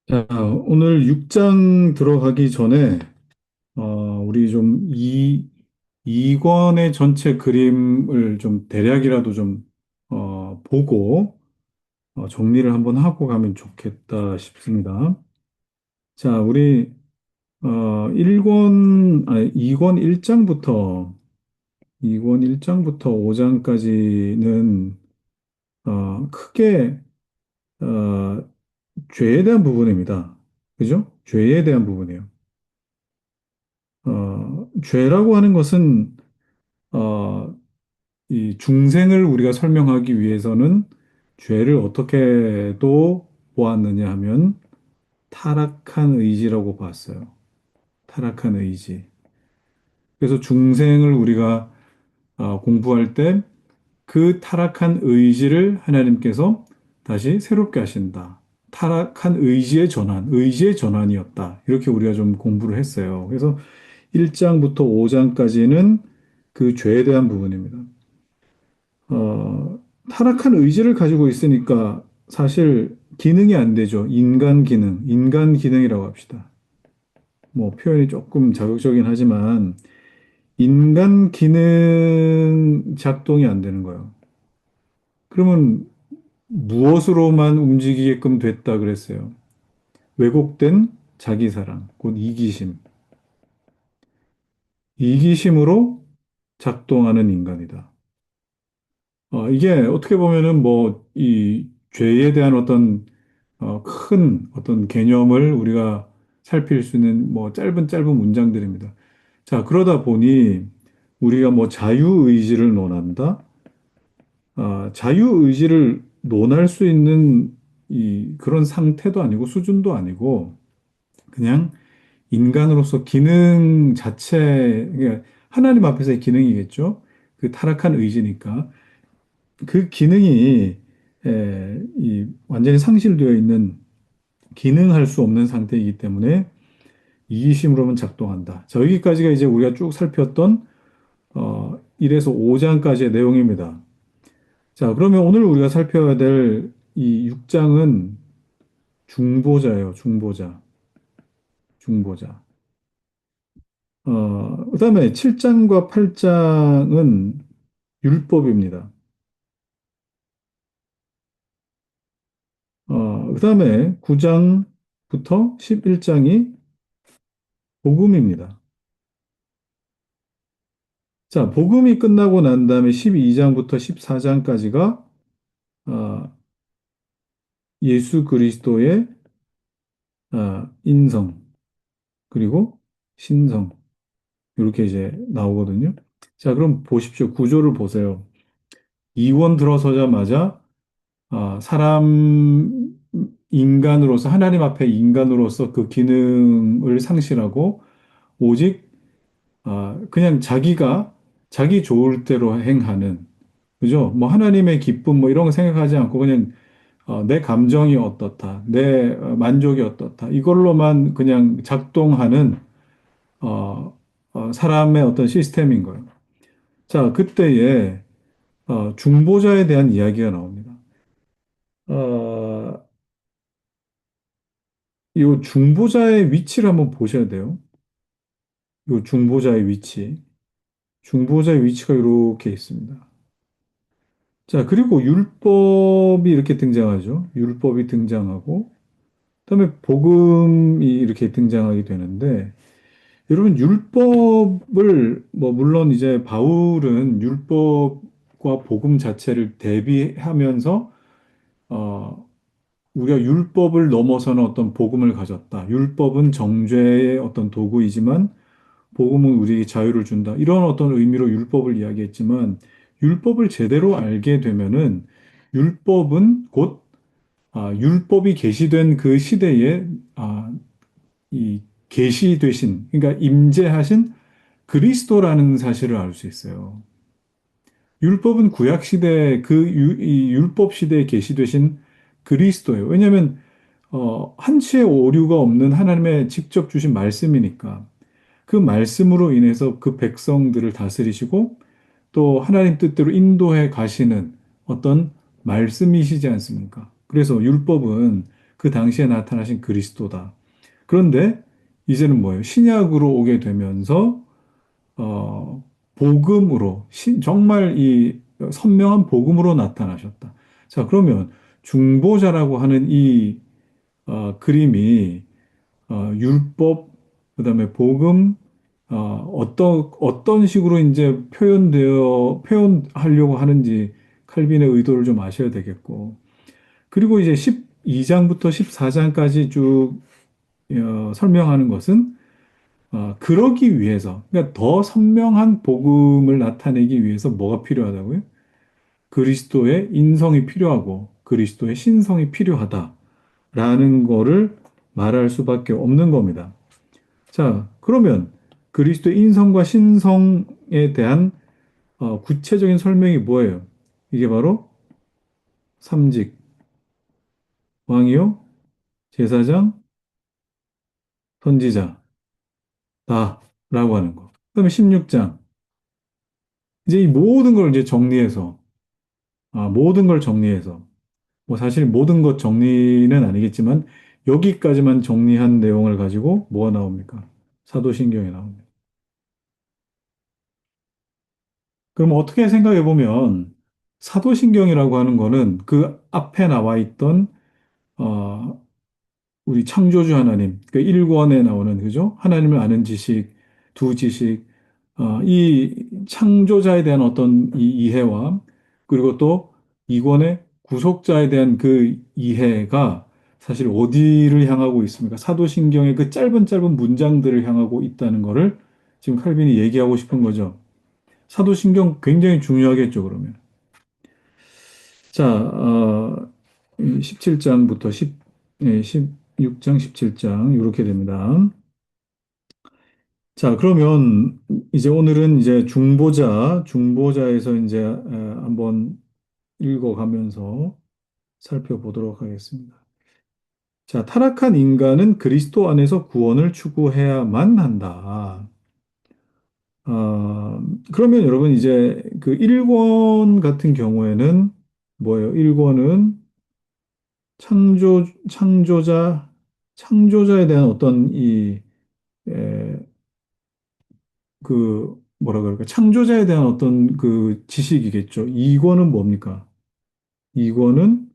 자, 오늘 6장 들어가기 전에, 우리 좀 이권의 전체 그림을 좀 대략이라도 좀, 보고, 정리를 한번 하고 가면 좋겠다 싶습니다. 자, 우리, 2권 1장부터, 2권 1장부터 5장까지는, 크게, 어, 죄에 대한 부분입니다. 그죠? 죄에 대한 부분이에요. 죄라고 하는 것은 어, 이 중생을 우리가 설명하기 위해서는 죄를 어떻게 또 보았느냐 하면 타락한 의지라고 봤어요. 타락한 의지. 그래서 중생을 우리가 공부할 때 그 타락한 의지를 하나님께서 다시 새롭게 하신다. 타락한 의지의 전환, 의지의 전환이었다. 이렇게 우리가 좀 공부를 했어요. 그래서 1장부터 5장까지는 그 죄에 대한 부분입니다. 어, 타락한 의지를 가지고 있으니까 사실 기능이 안 되죠. 인간 기능이라고 합시다. 뭐 표현이 조금 자극적이긴 하지만 인간 기능 작동이 안 되는 거예요. 그러면 무엇으로만 움직이게끔 됐다 그랬어요. 왜곡된 자기 사랑, 곧 이기심. 이기심으로 작동하는 인간이다. 이게 어떻게 보면은 뭐, 이 죄에 대한 어떤, 큰 어떤 개념을 우리가 살필 수 있는 뭐 짧은 문장들입니다. 자, 그러다 보니 우리가 뭐 자유의지를 논한다? 자유의지를 논할 수 있는 그런 상태도 아니고 수준도 아니고 그냥 인간으로서 기능 자체, 그러니까 하나님 앞에서의 기능이겠죠? 그 타락한 의지니까. 그 기능이 완전히 상실되어 있는 기능할 수 없는 상태이기 때문에 이기심으로만 작동한다. 자, 여기까지가 이제 우리가 쭉 살폈던 1에서 5장까지의 내용입니다. 자, 그러면 오늘 우리가 살펴야 될 이 6장은 중보자예요. 중보자. 중보자. 그다음에 7장과 8장은 율법입니다. 그다음에 9장부터 11장이 복음입니다. 자, 복음이 끝나고 난 다음에 12장부터 14장까지가 예수 그리스도의 인성, 그리고 신성, 이렇게 이제 나오거든요. 자, 그럼 보십시오. 구조를 보세요. 이원 들어서자마자 인간으로서, 하나님 앞에 인간으로서 그 기능을 상실하고 오직 그냥 자기 좋을 대로 행하는, 그죠? 뭐 하나님의 기쁨 뭐 이런 거 생각하지 않고 그냥 내 감정이 어떻다, 내 만족이 어떻다, 이걸로만 그냥 작동하는 어, 사람의 어떤 시스템인 거예요. 자, 그때에 중보자에 대한 이야기가 나옵니다. 어, 이 중보자의 위치를 한번 보셔야 돼요. 이 중보자의 위치. 중보자의 위치가 이렇게 있습니다. 자, 그리고 율법이 이렇게 등장하죠. 율법이 등장하고, 그다음에 복음이 이렇게 등장하게 되는데, 여러분, 율법을, 뭐, 물론 이제 바울은 율법과 복음 자체를 대비하면서, 어, 우리가 율법을 넘어서는 어떤 복음을 가졌다. 율법은 정죄의 어떤 도구이지만, 복음은 우리에게 자유를 준다. 이런 어떤 의미로 율법을 이야기했지만, 율법을 제대로 알게 되면은, 율법은 곧, 율법이 계시된 그 시대에, 이 계시되신, 그러니까 임재하신 그리스도라는 사실을 알 수 있어요. 율법은 구약 시대 이 율법 시대에 계시되신 그리스도예요. 왜냐하면 한치의 오류가 없는 하나님의 직접 주신 말씀이니까 그 말씀으로 인해서 그 백성들을 다스리시고 또 하나님 뜻대로 인도해 가시는 어떤 말씀이시지 않습니까? 그래서 율법은 그 당시에 나타나신 그리스도다. 그런데 이제는 뭐예요? 신약으로 오게 되면서 어, 복음으로 정말 이 선명한 복음으로 나타나셨다. 자, 그러면 중보자라고 하는 이 그림이 율법, 그다음에 복음, 어떤 식으로 이제 표현하려고 하는지 칼빈의 의도를 좀 아셔야 되겠고. 그리고 이제 12장부터 14장까지 쭉 설명하는 것은 그러기 위해서, 그러니까 더 선명한 복음을 나타내기 위해서 뭐가 필요하다고요? 그리스도의 인성이 필요하고 그리스도의 신성이 필요하다라는 거를 말할 수밖에 없는 겁니다. 자, 그러면 그리스도의 인성과 신성에 대한 구체적인 설명이 뭐예요? 이게 바로 삼직, 왕이요, 제사장, 선지자다라고 하는 거. 그다음에 16장. 이제 이 모든 걸 이제 정리해서, 모든 걸 정리해서, 뭐 사실 모든 것 정리는 아니겠지만, 여기까지만 정리한 내용을 가지고 뭐가 나옵니까? 사도신경이 나옵니다. 그럼 어떻게 생각해 보면, 사도신경이라고 하는 거는 그 앞에 나와 있던, 어, 우리 창조주 하나님, 그 1권에 나오는, 그죠? 하나님을 아는 지식, 두 지식, 이 창조자에 대한 어떤 이 이해와, 그리고 또 2권의 구속자에 대한 그 이해가 사실 어디를 향하고 있습니까? 사도신경의 그 짧은 짧은 문장들을 향하고 있다는 거를 지금 칼빈이 얘기하고 싶은 거죠. 사도신경 굉장히 중요하겠죠, 그러면. 자, 17장부터 16장, 17장, 이렇게 됩니다. 자, 그러면 이제 오늘은 이제 중보자에서 이제 한번 읽어가면서 살펴보도록 하겠습니다. 자, 타락한 인간은 그리스도 안에서 구원을 추구해야만 한다. 아, 그러면 여러분 이제 그 1권 같은 경우에는 뭐예요? 1권은 창조자에 대한 어떤 에, 뭐라 그럴까? 창조자에 대한 어떤 그 지식이겠죠. 2권은 뭡니까? 2권은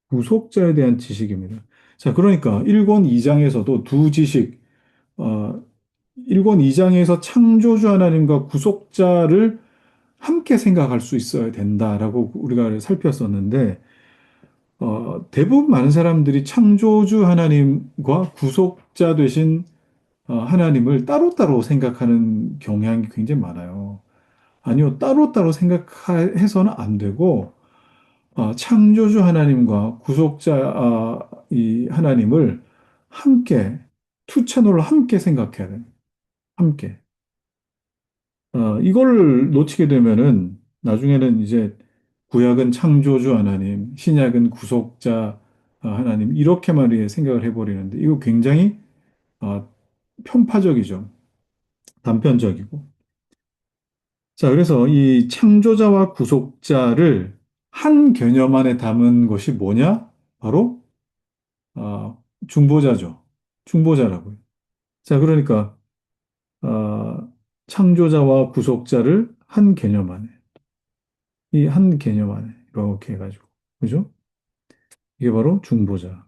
구속자에 대한 지식입니다. 자, 그러니까 1권 2장에서도 두 지식, 어, 1권 2장에서 창조주 하나님과 구속자를 함께 생각할 수 있어야 된다라고 우리가 살폈었는데, 대부분 많은 사람들이 창조주 하나님과 구속자 되신 하나님을 따로따로 생각하는 경향이 굉장히 많아요. 아니요, 따로따로 생각해서는 안 되고, 창조주 하나님과 구속자, 이 하나님을 함께, 투 채널로 함께 생각해야 돼요. 함께. 이걸 놓치게 되면은, 나중에는 이제 구약은 창조주 하나님, 신약은 구속자 하나님, 이렇게만 생각을 해버리는데, 이거 굉장히 어, 편파적이죠. 단편적이고. 자, 그래서 이 창조자와 구속자를 한 개념 안에 담은 것이 뭐냐? 바로 중보자죠. 중보자라고요. 자, 그러니까 창조자와 구속자를 한 개념 안에, 이 한 개념 안에 이렇게 해가지고, 그죠? 이게 바로 중보자.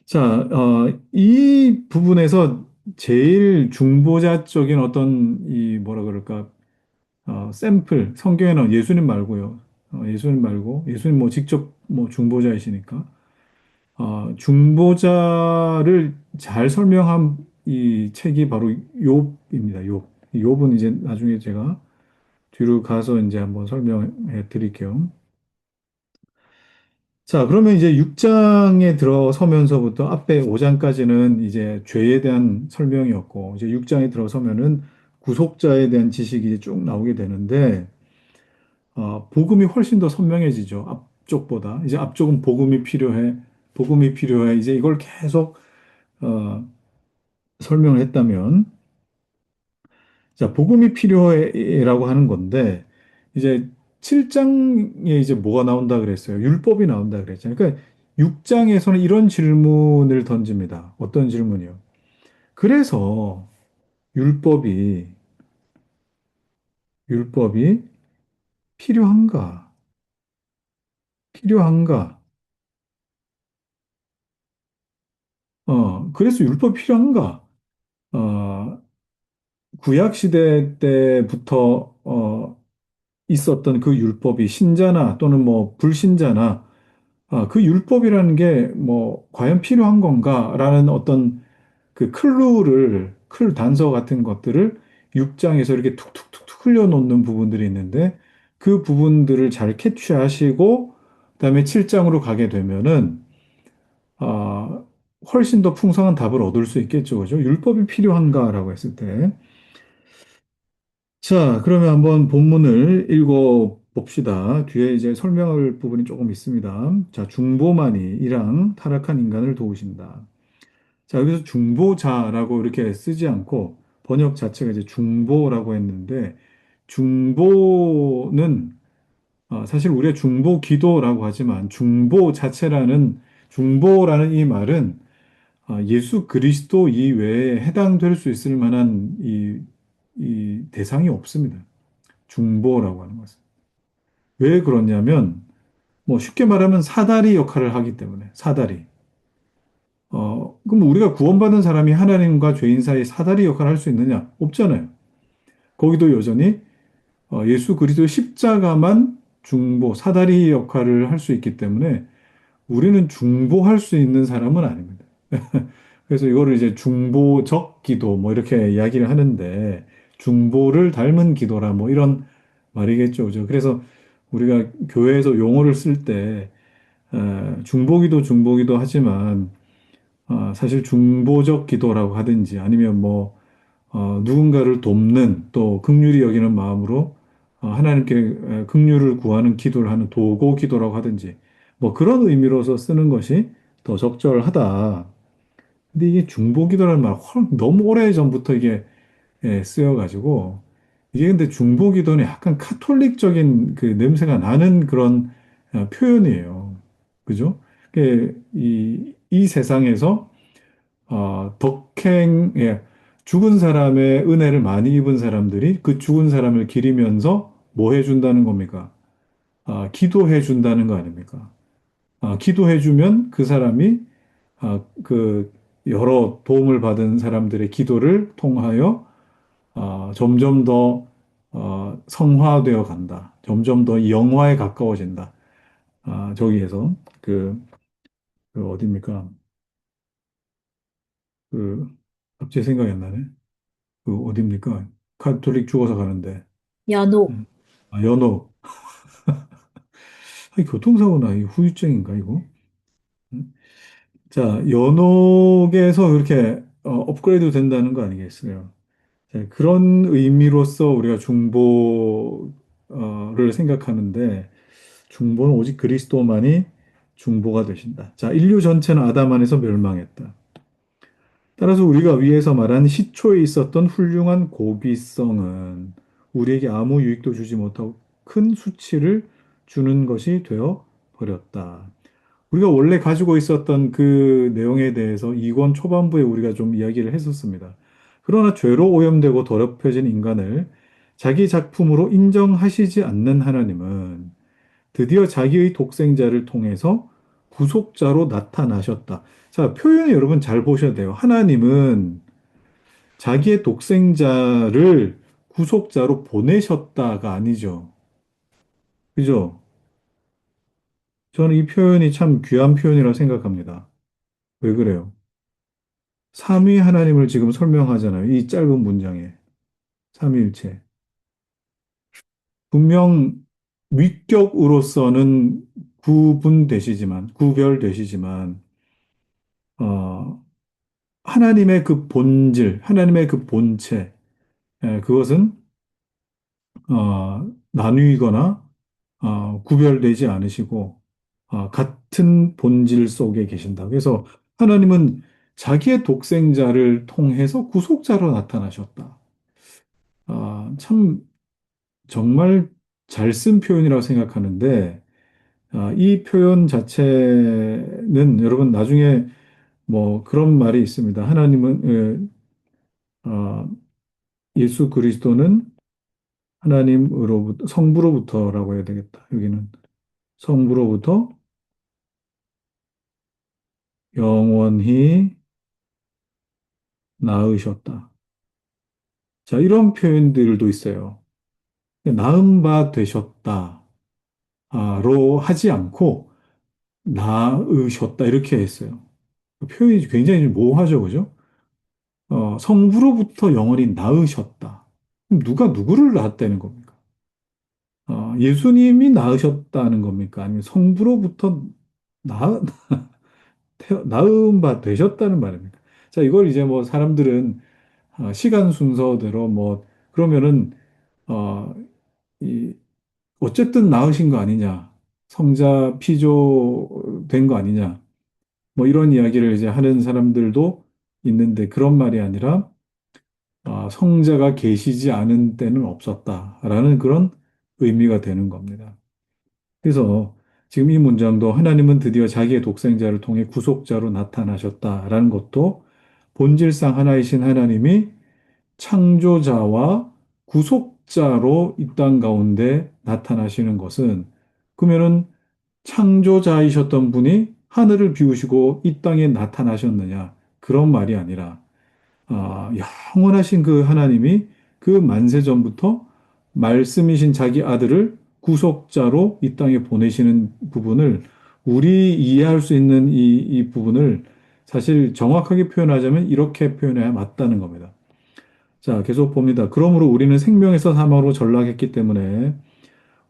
자, 이 부분에서 제일 중보자적인 어떤 이 뭐라 그럴까? 샘플, 성경에는 예수님 말고요. 예수님 말고, 예수님 뭐 직접 뭐 중보자이시니까. 중보자를 잘 설명한 이 책이 바로 욥입니다. 욥. 욥은 이제 나중에 제가 뒤로 가서 이제 한번 설명해 드릴게요. 자, 그러면 이제 6장에 들어서면서부터 앞에 5장까지는 이제 죄에 대한 설명이었고, 이제 6장에 들어서면은 구속자에 대한 지식이 이제 쭉 나오게 되는데, 복음이 훨씬 더 선명해지죠. 앞쪽보다. 이제 앞쪽은 복음이 필요해. 복음이 필요해. 이제 이걸 계속, 어, 설명을 했다면, 자, 복음이 필요해라고 하는 건데, 이제 7장에 이제 뭐가 나온다 그랬어요? 율법이 나온다 그랬잖아요. 그러니까 6장에서는 이런 질문을 던집니다. 어떤 질문이요? 그래서 율법이, 율법이 필요한가? 필요한가? 그래서 율법이 필요한가? 어, 구약 시대 때부터, 있었던 그 율법이 신자나 또는 뭐 불신자나 그 율법이라는 게 뭐 과연 필요한 건가라는 어떤 그 클 단서 같은 것들을 6장에서 이렇게 툭툭툭툭 흘려놓는 부분들이 있는데 그 부분들을 잘 캐치하시고 그다음에 7장으로 가게 되면은 아, 훨씬 더 풍성한 답을 얻을 수 있겠죠. 그죠? 율법이 필요한가라고 했을 때. 자, 그러면 한번 본문을 읽어 봅시다. 뒤에 이제 설명할 부분이 조금 있습니다. 자, 중보만이 이랑 타락한 인간을 도우신다. 자, 여기서 중보자라고 이렇게 쓰지 않고 번역 자체가 이제 중보라고 했는데 중보는 사실 우리가 중보 기도라고 하지만 중보라는 이 말은 예수 그리스도 이외에 해당될 수 있을 만한 이 대상이 없습니다. 중보라고 하는 것은. 왜 그러냐면, 뭐 쉽게 말하면 사다리 역할을 하기 때문에, 사다리. 그럼 우리가 구원받은 사람이 하나님과 죄인 사이 사다리 역할을 할 수 있느냐? 없잖아요. 거기도 여전히 예수 그리스도의 십자가만 사다리 역할을 할 수 있기 때문에 우리는 중보할 수 있는 사람은 아닙니다. 그래서 이거를 이제 중보적 기도 뭐 이렇게 이야기를 하는데 중보를 닮은 기도라 뭐 이런 말이겠죠. 그죠? 그래서 우리가 교회에서 용어를 쓸 때 중보기도 하지만 사실 중보적 기도라고 하든지 아니면 뭐 누군가를 돕는 또 긍휼히 여기는 마음으로 하나님께 긍휼을 구하는 기도를 하는 도고 기도라고 하든지 뭐 그런 의미로서 쓰는 것이 더 적절하다. 근데 이게 중보기도라는 말 너무 오래전부터 이게 쓰여가지고 이게 근데 중보기도는 약간 카톨릭적인 그 냄새가 나는 그런 표현이에요. 그죠? 이 세상에서 죽은 사람의 은혜를 많이 입은 사람들이 그 죽은 사람을 기리면서 뭐 해준다는 겁니까? 기도해 준다는 거 아닙니까? 기도해 주면 그 사람이 그 여러 도움을 받은 사람들의 기도를 통하여 점점 더 성화되어 간다. 점점 더 영화에 가까워진다. 저기에서 그 어디입니까? 그 갑자기 생각이 안 나네. 그 어디입니까? 카톨릭 죽어서 가는데. 연옥. 음. 연호. 교통사고나 이 후유증인가 이거? 음. 자, 연옥에서 이렇게 업그레이드 된다는 거 아니겠어요? 자, 그런 의미로서 우리가 중보를 생각하는데 중보는 오직 그리스도만이 중보가 되신다. 자, 인류 전체는 아담 안에서 멸망했다. 따라서 우리가 위에서 말한 시초에 있었던 훌륭한 고귀성은 우리에게 아무 유익도 주지 못하고 큰 수치를 주는 것이 되어 버렸다. 우리가 원래 가지고 있었던 그 내용에 대해서 이권 초반부에 우리가 좀 이야기를 했었습니다. 그러나 죄로 오염되고 더럽혀진 인간을 자기 작품으로 인정하시지 않는 하나님은 드디어 자기의 독생자를 통해서 구속자로 나타나셨다. 자, 표현을 여러분 잘 보셔야 돼요. 하나님은 자기의 독생자를 구속자로 보내셨다가 아니죠. 그죠? 저는 이 표현이 참 귀한 표현이라고 생각합니다. 왜 그래요? 삼위 하나님을 지금 설명하잖아요. 이 짧은 문장에. 삼위일체. 분명 위격으로서는 구별되시지만, 어, 하나님의 그 본질, 하나님의 그 본체, 그것은 나누이거나 구별되지 않으시고 같은 본질 속에 계신다. 그래서 하나님은 자기의 독생자를 통해서 구속자로 나타나셨다. 참 정말 잘 쓴 표현이라고 생각하는데, 이 표현 자체는 여러분 나중에 뭐 그런 말이 있습니다. 하나님은, 예수 그리스도는 하나님으로부터, 성부로부터라고 해야 되겠다. 여기는 성부로부터 영원히 낳으셨다. 자, 이런 표현들도 있어요. 낳은 바 되셨다. 로 하지 않고 낳으셨다. 이렇게 했어요. 표현이 굉장히 좀 모호하죠, 그죠? 성부로부터 영원히 낳으셨다. 그럼 누가 누구를 낳았다는 겁니까? 예수님이 낳으셨다는 겁니까? 아니면 성부로부터 낳, 낳은 바 되셨다는 말입니까? 자, 이걸 이제 뭐 사람들은 시간 순서대로 뭐 그러면은 어, 이 어쨌든 낳으신 거 아니냐? 성자 피조 된 거 아니냐? 뭐 이런 이야기를 이제 하는 사람들도 있는데 그런 말이 아니라 성자가 계시지 않은 때는 없었다라는 그런 의미가 되는 겁니다. 그래서 지금 이 문장도 하나님은 드디어 자기의 독생자를 통해 구속자로 나타나셨다라는 것도 본질상 하나이신 하나님이 창조자와 구속자로 이 땅 가운데 나타나시는 것은 그러면은 창조자이셨던 분이 하늘을 비우시고 이 땅에 나타나셨느냐 그런 말이 아니라 영원하신 그 하나님이 그 만세 전부터 말씀이신 자기 아들을 구속자로 이 땅에 보내시는 부분을 우리 이해할 수 있는 이 부분을 사실 정확하게 표현하자면 이렇게 표현해야 맞다는 겁니다. 자, 계속 봅니다. 그러므로 우리는 생명에서 사망으로 전락했기 때문에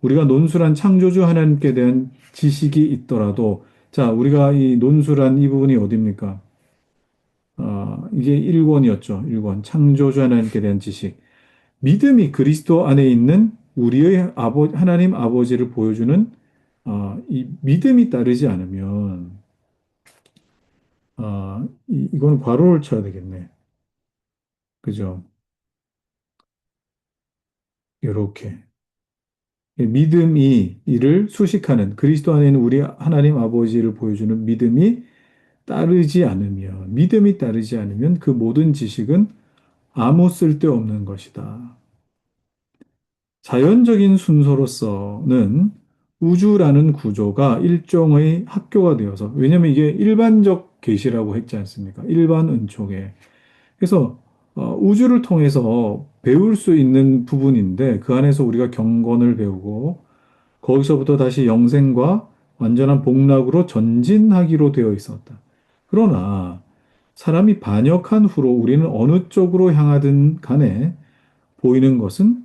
우리가 논술한 창조주 하나님께 대한 지식이 있더라도 자, 우리가 이 논술한 이 부분이 어디입니까? 이게 1권이었죠. 1권. 창조주 하나님께 대한 지식. 믿음이 그리스도 안에 있는 우리의 하나님 아버지를 보여주는 이 믿음이 따르지 않으면 이건 괄호를 쳐야 되겠네. 그죠? 이렇게. 믿음이 이를 수식하는 그리스도 안에 있는 우리 하나님 아버지를 보여주는 믿음이 따르지 않으면 그 모든 지식은 아무 쓸데없는 것이다. 자연적인 순서로서는 우주라는 구조가 일종의 학교가 되어서, 왜냐면 이게 일반적 계시라고 했지 않습니까? 일반 은총에. 그래서 우주를 통해서 배울 수 있는 부분인데 그 안에서 우리가 경건을 배우고 거기서부터 다시 영생과 완전한 복락으로 전진하기로 되어 있었다. 그러나 사람이 반역한 후로 우리는 어느 쪽으로 향하든 간에 보이는 것은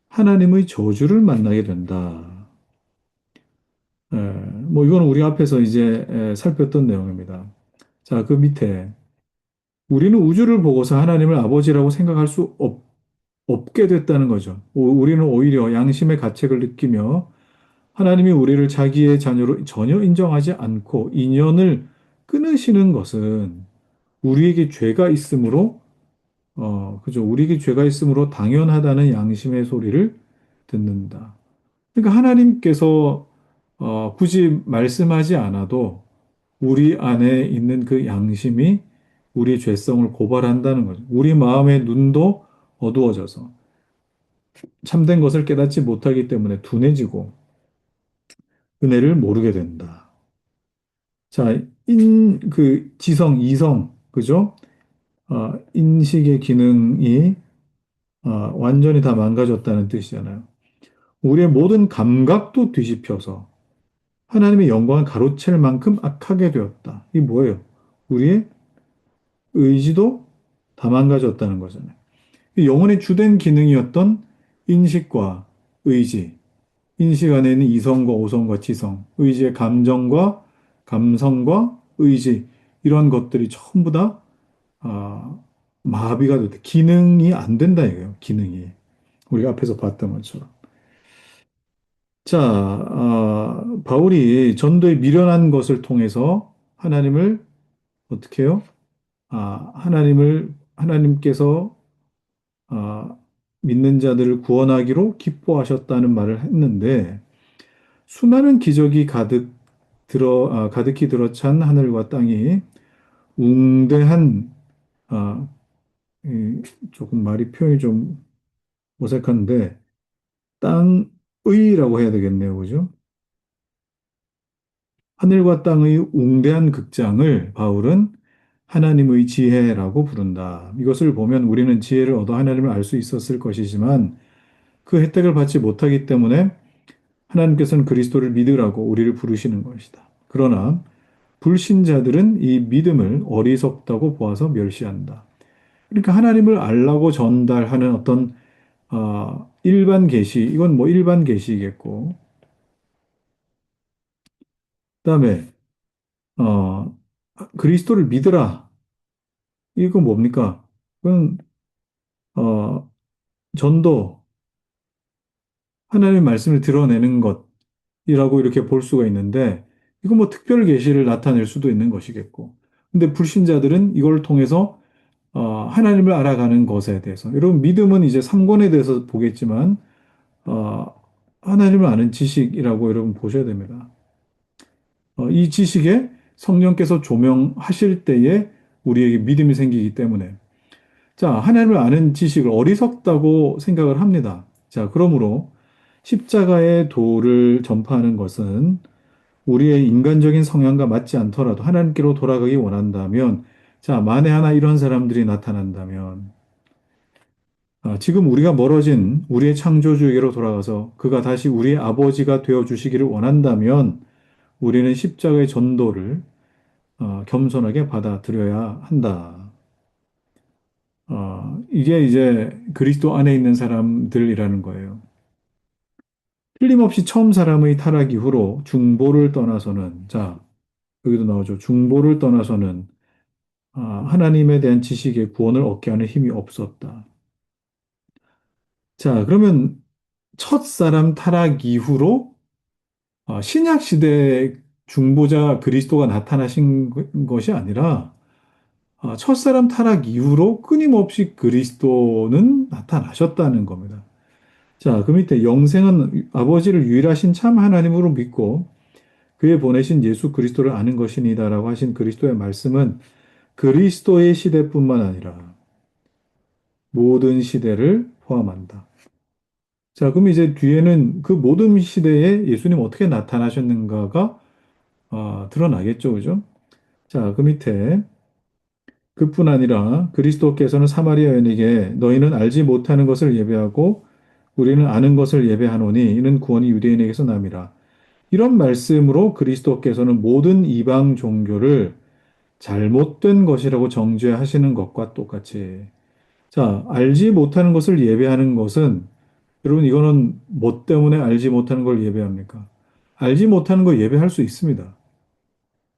하나님의 저주를 만나게 된다. 뭐 이거는 우리 앞에서 이제 살폈던 내용입니다. 자, 그 밑에 우리는 우주를 보고서 하나님을 아버지라고 생각할 수 없게 됐다는 거죠. 우리는 오히려 양심의 가책을 느끼며 하나님이 우리를 자기의 자녀로 전혀 인정하지 않고 인연을 끊으시는 것은 우리에게 죄가 있으므로, 그죠. 우리에게 죄가 있으므로 당연하다는 양심의 소리를 듣는다. 그러니까 하나님께서 굳이 말씀하지 않아도 우리 안에 있는 그 양심이 우리의 죄성을 고발한다는 거죠. 우리 마음의 눈도 어두워져서 참된 것을 깨닫지 못하기 때문에 둔해지고 은혜를 모르게 된다. 자, 지성, 이성, 그죠? 인식의 기능이 완전히 다 망가졌다는 뜻이잖아요. 우리의 모든 감각도 뒤집혀서 하나님의 영광을 가로챌 만큼 악하게 되었다. 이게 뭐예요? 우리의 의지도 다 망가졌다는 거잖아요. 이 영혼의 주된 기능이었던 인식과 의지, 인식 안에 있는 이성과 오성과 지성, 의지의 감정과 감성과 의지, 이런 것들이 전부 다 아, 마비가 됐다. 기능이 안 된다 이거예요. 기능이. 우리가 앞에서 봤던 것처럼. 자, 바울이 전도에 미련한 것을 통해서 하나님을 어떻게 해요? 하나님께서 믿는 자들을 구원하기로 기뻐하셨다는 말을 했는데 수많은 기적이 가득히 들어찬 하늘과 땅이 웅대한 아, 조금 말이 표현이 좀 어색한데 땅의라고 해야 되겠네요. 그죠? 하늘과 땅의 웅대한 극장을 바울은 하나님의 지혜라고 부른다. 이것을 보면 우리는 지혜를 얻어 하나님을 알 수 있었을 것이지만 그 혜택을 받지 못하기 때문에 하나님께서는 그리스도를 믿으라고 우리를 부르시는 것이다. 그러나 불신자들은 이 믿음을 어리석다고 보아서 멸시한다. 그러니까 하나님을 알라고 전달하는 어떤 일반 계시, 이건 뭐 일반 계시겠고, 그다음에 어, 그리스도를 믿으라. 이거 뭡니까? 그건 어, 전도, 하나님의 말씀을 드러내는 것이라고 이렇게 볼 수가 있는데, 이거 뭐 특별 계시를 나타낼 수도 있는 것이겠고. 근데 불신자들은 이걸 통해서 하나님을 알아가는 것에 대해서, 여러분 믿음은 이제 삼권에 대해서 보겠지만, 어, 하나님을 아는 지식이라고 여러분 보셔야 됩니다. 이 지식에 성령께서 조명하실 때에 우리에게 믿음이 생기기 때문에, 자, 하나님을 아는 지식을 어리석다고 생각을 합니다. 자, 그러므로 십자가의 도를 전파하는 것은 우리의 인간적인 성향과 맞지 않더라도 하나님께로 돌아가기 원한다면, 자, 만에 하나 이런 사람들이 나타난다면, 지금 우리가 멀어진 우리의 창조주에게로 돌아가서 그가 다시 우리의 아버지가 되어 주시기를 원한다면, 우리는 십자가의 전도를 겸손하게 받아들여야 한다. 이게 이제 그리스도 안에 있는 사람들이라는 거예요. 틀림없이 처음 사람의 타락 이후로 중보를 떠나서는, 자, 여기도 나오죠. 중보를 떠나서는 하나님에 대한 지식에 구원을 얻게 하는 힘이 없었다. 자, 그러면 첫 사람 타락 이후로 신약 시대 중보자 그리스도가 나타나신 것이 아니라 첫사람 타락 이후로 끊임없이 그리스도는 나타나셨다는 겁니다. 자, 그 밑에 영생은 아버지를 유일하신 참 하나님으로 믿고 그의 보내신 예수 그리스도를 아는 것이니다라고 하신 그리스도의 말씀은 그리스도의 시대뿐만 아니라 모든 시대를 포함한다. 자, 그럼 이제 뒤에는 그 모든 시대에 예수님 어떻게 나타나셨는가가 드러나겠죠, 그죠? 자, 그 밑에 그뿐 아니라 그리스도께서는 사마리아 여인에게 너희는 알지 못하는 것을 예배하고 우리는 아는 것을 예배하노니 이는 구원이 유대인에게서 남이라. 이런 말씀으로 그리스도께서는 모든 이방 종교를 잘못된 것이라고 정죄하시는 것과 똑같이. 자, 알지 못하는 것을 예배하는 것은 여러분 이거는 뭐 때문에 알지 못하는 걸 예배합니까? 알지 못하는 거 예배할 수 있습니다.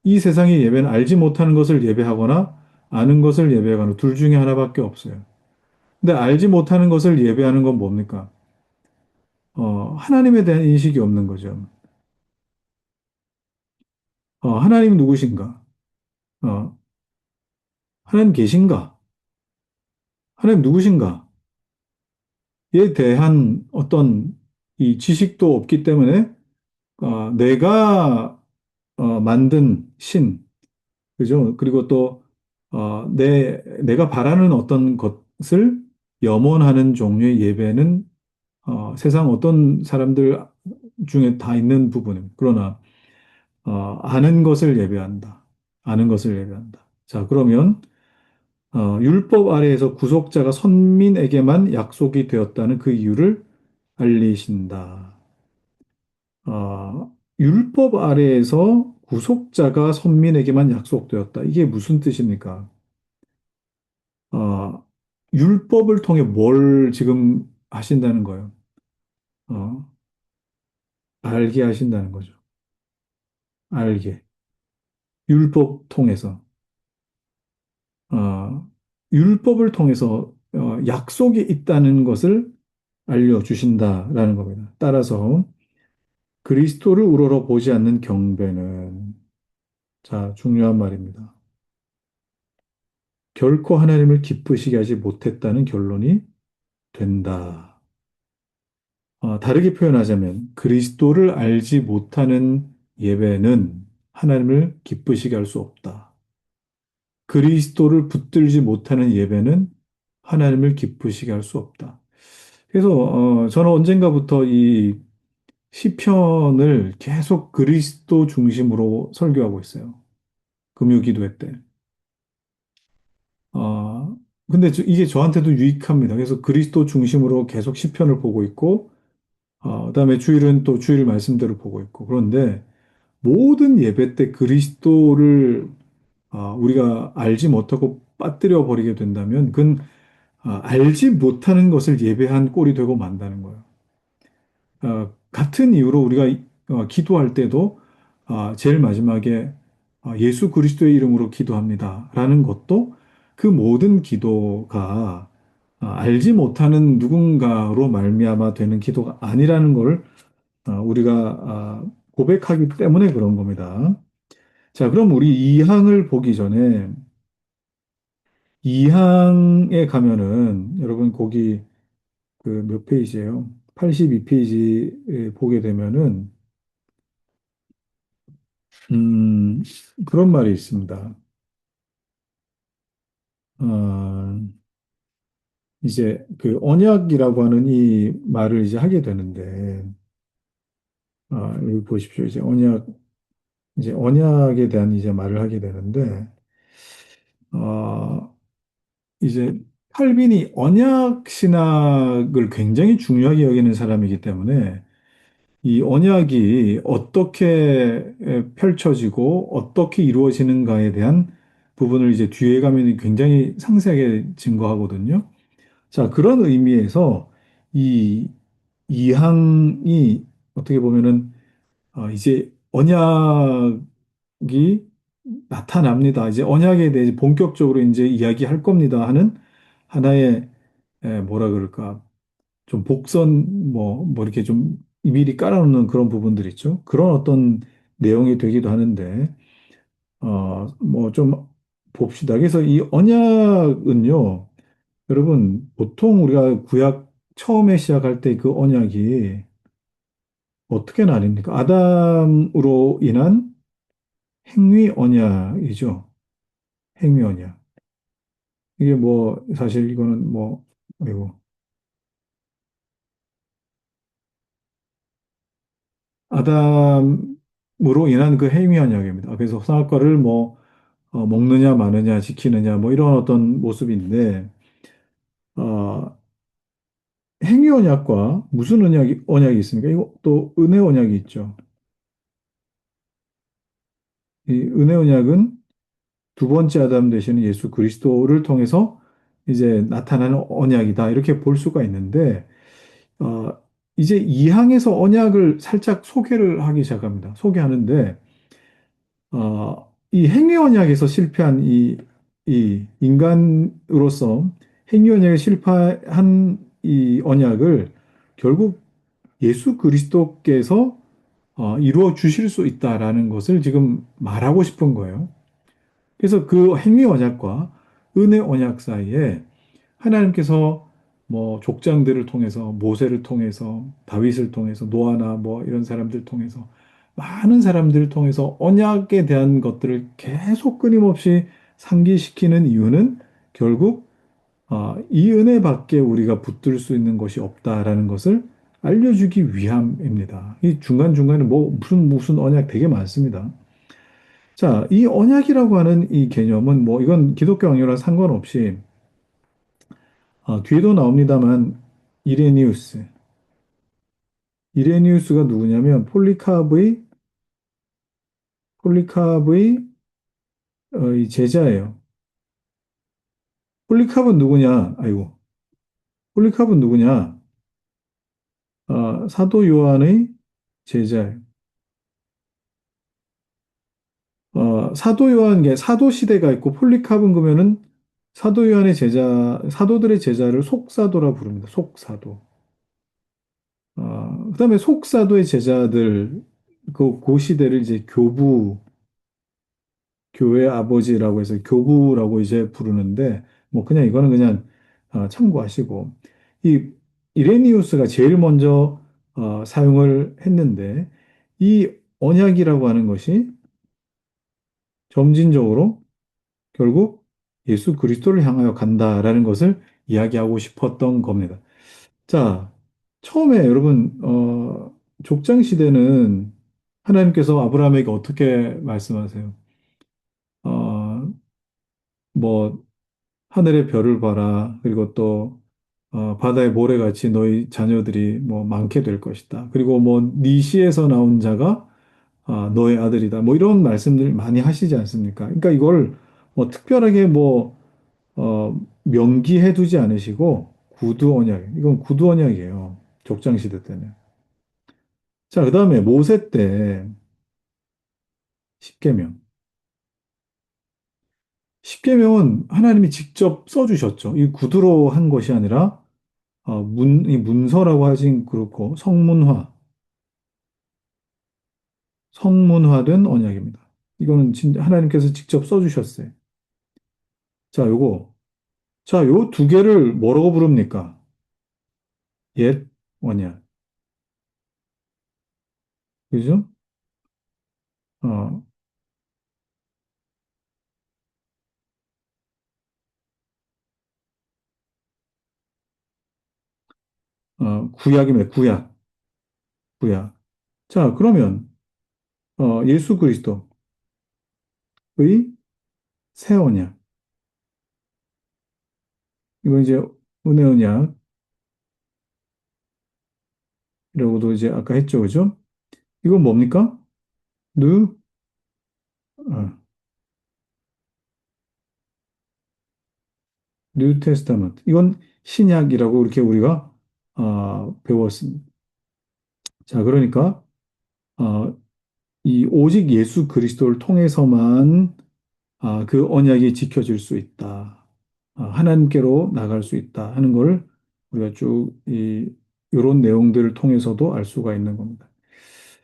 이 세상의 예배는 알지 못하는 것을 예배하거나 아는 것을 예배하거나 둘 중에 하나밖에 없어요. 근데 알지 못하는 것을 예배하는 건 뭡니까? 하나님에 대한 인식이 없는 거죠. 하나님 누구신가? 어, 하나님 계신가? 하나님 누구신가? 에 대한 어떤 이 지식도 없기 때문에 내가 만든 신, 그죠? 그리고 또 내가 바라는 어떤 것을 염원하는 종류의 예배는 세상 어떤 사람들 중에 다 있는 부분입니다. 그러나 아는 것을 예배한다. 아는 것을 예배한다. 자, 그러면 율법 아래에서 구속자가 선민에게만 약속이 되었다는 그 이유를 알리신다. 율법 아래에서 구속자가 선민에게만 약속되었다. 이게 무슨 뜻입니까? 어, 율법을 통해 뭘 지금 하신다는 거예요? 어, 알게 하신다는 거죠. 알게. 율법 통해서. 어, 율법을 통해서 약속이 있다는 것을 알려주신다라는 겁니다. 따라서 그리스도를 우러러 보지 않는 경배는, 자, 중요한 말입니다. 결코 하나님을 기쁘시게 하지 못했다는 결론이 된다. 다르게 표현하자면 그리스도를 알지 못하는 예배는 하나님을 기쁘시게 할 수 없다. 그리스도를 붙들지 못하는 예배는 하나님을 기쁘시게 할 수 없다. 그래서 저는 언젠가부터 이 시편을 계속 그리스도 중심으로 설교하고 있어요. 금요 기도회 때. 근데 이게 저한테도 유익합니다. 그래서 그리스도 중심으로 계속 시편을 보고 있고, 그다음에 주일은 또 주일 말씀대로 보고 있고. 그런데 모든 예배 때 그리스도를 우리가 알지 못하고 빠뜨려 버리게 된다면, 그건 알지 못하는 것을 예배한 꼴이 되고 만다는 거예요. 같은 이유로 우리가 기도할 때도 제일 마지막에 예수 그리스도의 이름으로 기도합니다. 라는 것도 그 모든 기도가 알지 못하는 누군가로 말미암아 되는 기도가 아니라는 걸 우리가 고백하기 때문에 그런 겁니다. 자, 그럼 우리 2항을 보기 전에 2항에 가면은 여러분 거기 그 몇 페이지예요? 82페이지 보게 되면은 음, 그런 말이 있습니다. 어, 이제 그 언약이라고 하는 이 말을 이제 하게 되는데, 여기 보십시오. 이제 언약에 대한 이제 말을 하게 되는데, 어, 이제 칼빈이 언약 신학을 굉장히 중요하게 여기는 사람이기 때문에, 이 언약이 어떻게 펼쳐지고 어떻게 이루어지는가에 대한 부분을 이제 뒤에 가면 굉장히 상세하게 증거하거든요. 자, 그런 의미에서 이 이항이 어떻게 보면은 이제 언약이 나타납니다. 이제 언약에 대해 본격적으로 이제 이야기할 겁니다 하는 하나의 뭐라 그럴까 좀 복선 뭐 이렇게 좀 미리 깔아놓는 그런 부분들 있죠. 그런 어떤 내용이 되기도 하는데 뭐 좀 봅시다. 그래서 이 언약은요. 여러분, 보통 우리가 구약 처음에 시작할 때 그 언약이 어떻게 나뉩니까? 아담으로 인한 행위 언약이죠. 행위 언약. 이게 뭐, 사실 이거는 뭐, 아이고, 아담으로 인한 그 행위 언약입니다. 그래서 선악과를 뭐, 먹느냐, 마느냐, 지키느냐, 뭐 이런 어떤 모습인데, 어, 행위 언약과 무슨 언약이 있습니까? 이거 또 은혜 언약이 있죠. 이 은혜 언약은 두 번째 아담 되시는 예수 그리스도를 통해서 이제 나타나는 언약이다. 이렇게 볼 수가 있는데, 어, 이제 이 항에서 언약을 살짝 소개를 하기 시작합니다. 소개하는데, 이 행위 언약에서 실패한 이 인간으로서 행위 언약에 실패한 이 언약을 결국 예수 그리스도께서 이루어 주실 수 있다라는 것을 지금 말하고 싶은 거예요. 그래서 그 행위 언약과 은혜 언약 사이에 하나님께서 뭐 족장들을 통해서 모세를 통해서 다윗을 통해서 노아나 뭐 이런 사람들 통해서 많은 사람들을 통해서 언약에 대한 것들을 계속 끊임없이 상기시키는 이유는 결국 이 은혜밖에 우리가 붙들 수 있는 것이 없다라는 것을 알려주기 위함입니다. 이 중간중간에 뭐 무슨 언약 되게 많습니다. 자, 이 언약이라고 하는 이 개념은 뭐 이건 기독교 강요랑 상관없이 뒤에도 나옵니다만 이레니우스. 이레니우스가 누구냐면 폴리카브의 이 제자예요. 폴리카브는 누구냐? 아이고. 폴리카브는 누구냐? 사도 요한의 제자예요. 사도 요한 게 사도 시대가 있고 폴리카브는 그러면은 사도 요한의 사도들의 제자를 속사도라 부릅니다. 속사도. 그다음에 속사도의 제자들 그 시대를 이제 교회 아버지라고 해서 교부라고 이제 부르는데 뭐 그냥 이거는 그냥 참고하시고 이 이레니우스가 제일 먼저 사용을 했는데 이 언약이라고 하는 것이 점진적으로 결국 예수 그리스도를 향하여 간다라는 것을 이야기하고 싶었던 겁니다. 자, 처음에 여러분 족장 시대는 하나님께서 아브라함에게 어떻게 말씀하세요? 어, 뭐 하늘의 별을 봐라. 그리고 또 바다의 모래같이 너희 자녀들이 뭐 많게 될 것이다. 그리고 뭐 네 씨에서 나온 자가 너의 아들이다. 뭐 이런 말씀들 많이 하시지 않습니까? 그러니까 이걸 뭐 특별하게 뭐 명기해 두지 않으시고 구두 언약. 이건 구두 언약이에요. 족장 시대 때는. 자, 그다음에 모세 때 십계명. 십계명은 하나님이 직접 써주셨죠. 이 구두로 한 것이 아니라 이 문서라고 하진 그렇고 성문화된 언약입니다. 이거는 진짜 하나님께서 직접 써주셨어요. 자, 요 두 개를 뭐라고 부릅니까? 옛 언약. 그죠? 어, 구약입니다. 구약. 자, 그러면 예수 그리스도의 새 언약. 이거 이제 은혜 언약이라고도 이제 아까 했죠, 그죠? 이건 뭡니까? 뉴, 어, 뉴 테스타먼트. 이건 신약이라고 이렇게 우리가 배웠습니다. 자, 그러니까 어, 이 오직 예수 그리스도를 통해서만 그 언약이 지켜질 수 있다. 하나님께로 나갈 수 있다 하는 걸 우리가 쭉 이런 내용들을 통해서도 알 수가 있는 겁니다.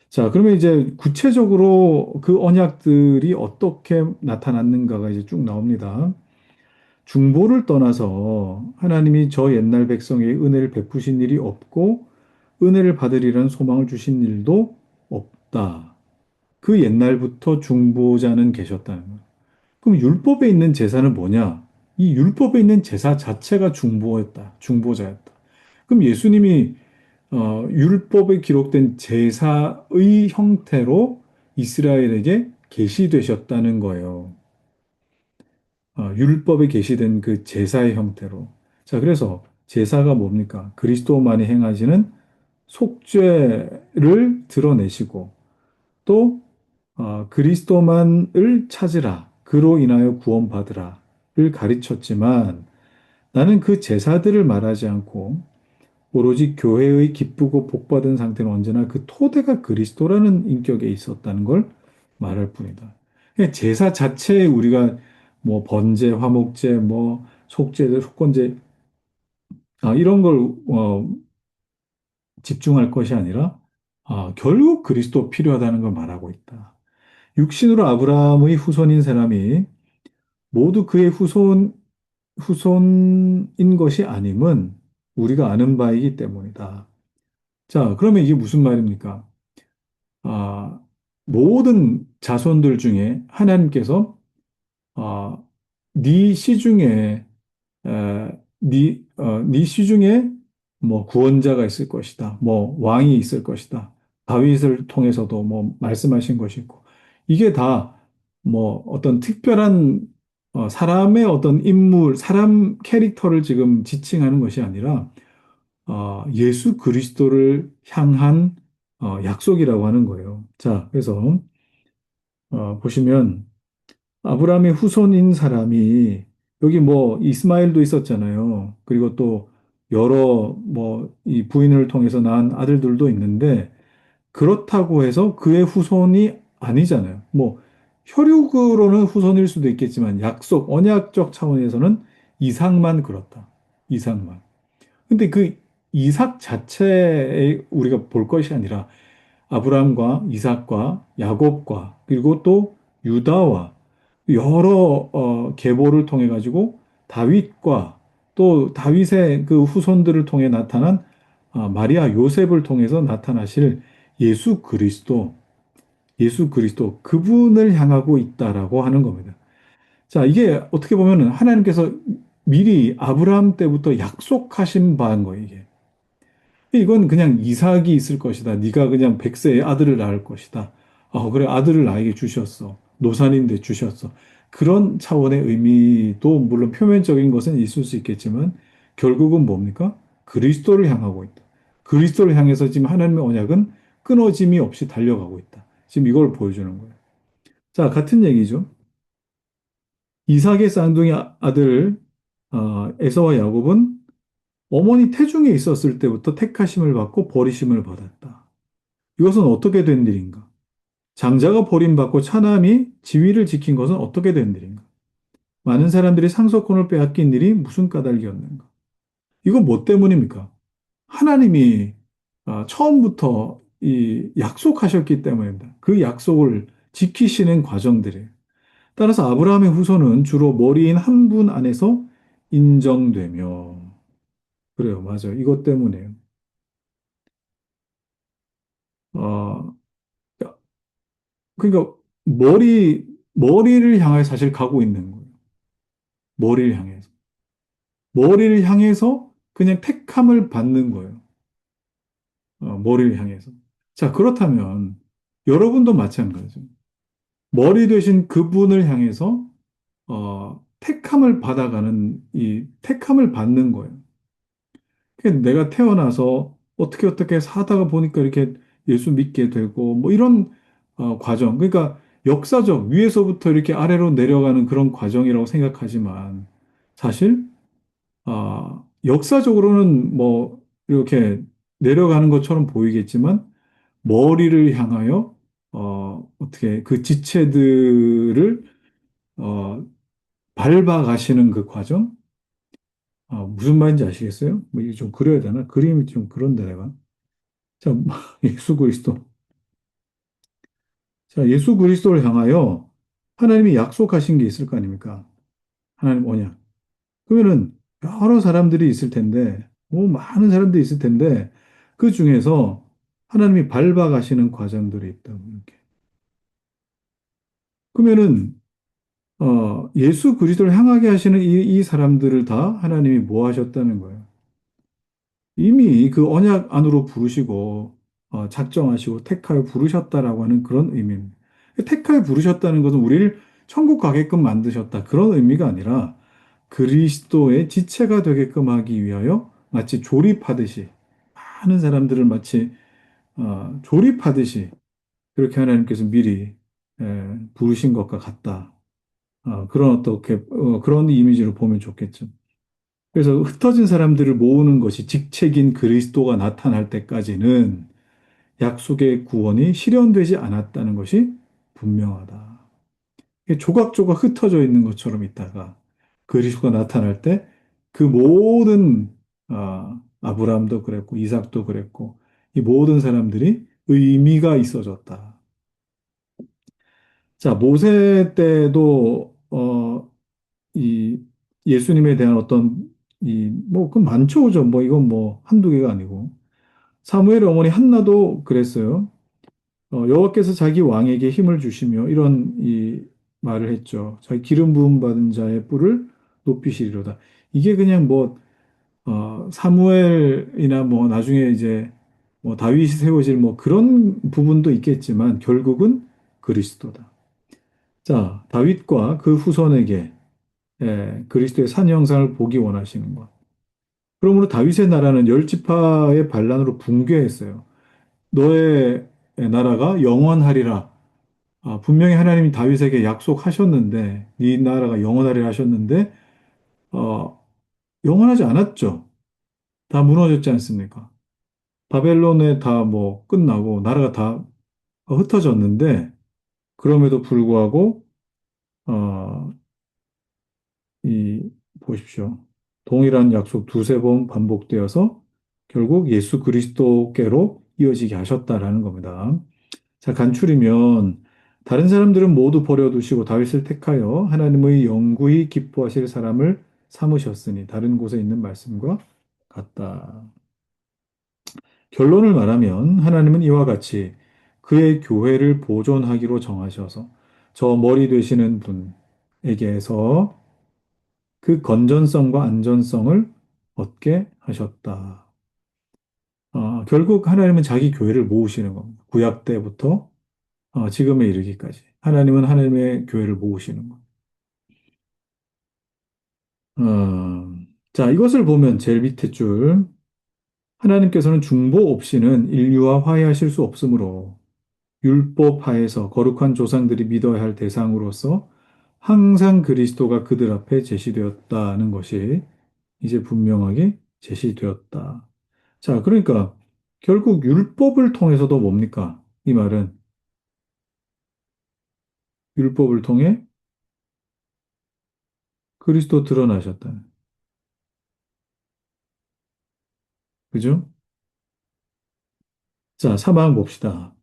자, 그러면 이제 구체적으로 그 언약들이 어떻게 나타났는가가 이제 쭉 나옵니다. 중보를 떠나서 하나님이 저 옛날 백성에게 은혜를 베푸신 일이 없고 은혜를 받으리라는 소망을 주신 일도 없다. 그 옛날부터 중보자는 계셨다는 거예요. 그럼 율법에 있는 제사는 뭐냐? 이 율법에 있는 제사 자체가 중보였다. 중보자였다. 그럼 예수님이 율법에 기록된 제사의 형태로 이스라엘에게 계시되셨다는 거예요. 율법에 계시된 그 제사의 형태로. 자, 그래서 제사가 뭡니까? 그리스도만이 행하시는 속죄를 드러내시고 또 그리스도만을 찾으라. 그로 인하여 구원받으라를 가르쳤지만 나는 그 제사들을 말하지 않고 오로지 교회의 기쁘고 복받은 상태는 언제나 그 토대가 그리스도라는 인격에 있었다는 걸 말할 뿐이다. 그냥 제사 자체에 우리가 뭐 번제, 화목제, 뭐 속죄제, 속건제 이런 걸 집중할 것이 아니라 결국 그리스도 필요하다는 걸 말하고 있다. 육신으로 아브라함의 후손인 사람이 모두 그의 후손인 것이 아님은 우리가 아는 바이기 때문이다. 자, 그러면 이게 무슨 말입니까? 아, 모든 자손들 중에 하나님께서 아, 네 시중에 네 시중에 뭐 구원자가 있을 것이다. 뭐 왕이 있을 것이다. 다윗을 통해서도 뭐 말씀하신 것이 있고 이게 다 뭐 어떤 특별한 사람의 어떤 인물, 사람 캐릭터를 지금 지칭하는 것이 아니라 예수 그리스도를 향한 약속이라고 하는 거예요. 자, 그래서 보시면 아브라함의 후손인 사람이 여기 뭐 이스마엘도 있었잖아요. 그리고 또 여러 뭐 이 부인을 통해서 낳은 아들들도 있는데 그렇다고 해서 그의 후손이 아니잖아요. 뭐 혈육으로는 후손일 수도 있겠지만 약속, 언약적 차원에서는 이삭만 그렇다. 이삭만. 근데 그 이삭 자체에 우리가 볼 것이 아니라 아브라함과 이삭과 야곱과 그리고 또 유다와 여러 계보를 통해 가지고 다윗과 또 다윗의 그 후손들을 통해 나타난 마리아 요셉을 통해서 나타나실 예수 그리스도, 예수 그리스도 그분을 향하고 있다라고 하는 겁니다. 자, 이게 어떻게 보면은 하나님께서 미리 아브라함 때부터 약속하신 바인 거예요, 이게. 이건 그냥 이삭이 있을 것이다. 네가 그냥 백세의 아들을 낳을 것이다. 그래, 아들을 나에게 주셨어. 노산인데 주셨어. 그런 차원의 의미도 물론 표면적인 것은 있을 수 있겠지만 결국은 뭡니까? 그리스도를 향하고 있다. 그리스도를 향해서 지금 하나님의 언약은 끊어짐이 없이 달려가고 있다. 지금 이걸 보여주는 거예요. 자, 같은 얘기죠. 이삭의 쌍둥이 아들 에서와 야곱은 어머니 태중에 있었을 때부터 택하심을 받고 버리심을 받았다. 이것은 어떻게 된 일인가? 장자가 버림받고 차남이 지위를 지킨 것은 어떻게 된 일인가? 많은 사람들이 상속권을 빼앗긴 일이 무슨 까닭이었는가? 이건 뭐 때문입니까? 하나님이 처음부터 이 약속하셨기 때문입니다. 그 약속을 지키시는 과정들이에요. 따라서 아브라함의 후손은 주로 머리인 한 분 안에서 인정되며, 그래요, 맞아요. 이것 때문에요. 어, 그러니까 머리를 향해 사실 가고 있는 거예요. 머리를 향해서. 머리를 향해서 그냥 택함을 받는 거예요. 머리를 향해서. 자, 그렇다면 여러분도 마찬가지죠. 머리 되신 그분을 향해서 택함을 받아가는 이 택함을 받는 거예요. 그러니까 내가 태어나서 어떻게 사다가 보니까 이렇게 예수 믿게 되고 뭐 이런 과정. 그러니까 역사적 위에서부터 이렇게 아래로 내려가는 그런 과정이라고 생각하지만 사실 역사적으로는 뭐 이렇게 내려가는 것처럼 보이겠지만 머리를 향하여 어떻게 그 지체들을 어, 밟아가시는 그 과정. 무슨 말인지 아시겠어요? 뭐 이게 좀 그려야 되나? 그림이 좀 그런데 내가. 자, 예수 그리스도. 자, 예수 그리스도를 향하여 하나님이 약속하신 게 있을 거 아닙니까? 하나님 언약. 그러면은 여러 사람들이 있을 텐데, 뭐 많은 사람들이 있을 텐데, 그 중에서 하나님이 밟아가시는 과정들이 있다고 이렇게. 그러면은 예수 그리스도를 향하게 하시는 이 사람들을 다 하나님이 뭐 하셨다는 거예요? 이미 그 언약 안으로 부르시고 작정하시고 택하여 부르셨다라고 하는 그런 의미입니다. 택하여 부르셨다는 것은 우리를 천국 가게끔 만드셨다. 그런 의미가 아니라 그리스도의 지체가 되게끔 하기 위하여 마치 조립하듯이 많은 사람들을 마치 조립하듯이 그렇게 하나님께서 미리 부르신 것과 같다. 그런 어떻게 그런 이미지로 보면 좋겠죠. 그래서 흩어진 사람들을 모으는 것이 직책인 그리스도가 나타날 때까지는 약속의 구원이 실현되지 않았다는 것이 분명하다. 이게 조각조각 흩어져 있는 것처럼 있다가 그리스도가 나타날 때 그 모든 아브라함도 그랬고 이삭도 그랬고 이 모든 사람들이 의미가 있어졌다. 자, 모세 때도 이 예수님에 대한 어떤 뭐, 그 많죠. 뭐, 이건 뭐, 한두 개가 아니고. 사무엘의 어머니 한나도 그랬어요. 여호와께서 자기 왕에게 힘을 주시며 이런 이 말을 했죠. 자기 기름 부음 받은 자의 뿔을 높이시리로다. 이게 그냥 뭐, 사무엘이나 뭐, 나중에 이제 뭐, 다윗이 세워질 뭐, 그런 부분도 있겠지만 결국은 그리스도다. 자, 다윗과 그 후손에게 그리스도의 산 형상을 보기 원하시는 것. 그러므로 다윗의 나라는 열 지파의 반란으로 붕괴했어요. 너의 나라가 영원하리라. 분명히 하나님이 다윗에게 약속하셨는데, 네 나라가 영원하리라 하셨는데, 어, 영원하지 않았죠. 다 무너졌지 않습니까? 바벨론에 다 뭐 끝나고 나라가 다 흩어졌는데, 그럼에도 불구하고 어, 이 보십시오. 동일한 약속 두세 번 반복되어서 결국 예수 그리스도께로 이어지게 하셨다라는 겁니다. 자, 간추리면 다른 사람들은 모두 버려두시고 다윗을 택하여 하나님의 영구히 기뻐하실 사람을 삼으셨으니 다른 곳에 있는 말씀과 같다. 결론을 말하면 하나님은 이와 같이 그의 교회를 보존하기로 정하셔서 저 머리 되시는 분에게서 그 건전성과 안전성을 얻게 하셨다. 결국 하나님은 자기 교회를 모으시는 겁니다. 구약 때부터 지금에 이르기까지. 하나님은 하나님의 교회를 모으시는 겁니다. 자, 이것을 보면 제일 밑에 줄. 하나님께서는 중보 없이는 인류와 화해하실 수 없으므로 율법 하에서 거룩한 조상들이 믿어야 할 대상으로서 항상 그리스도가 그들 앞에 제시되었다는 것이 이제 분명하게 제시되었다. 자, 그러니까 결국 율법을 통해서도 뭡니까? 이 말은 율법을 통해 그리스도 드러나셨다. 그죠? 자, 사망 봅시다.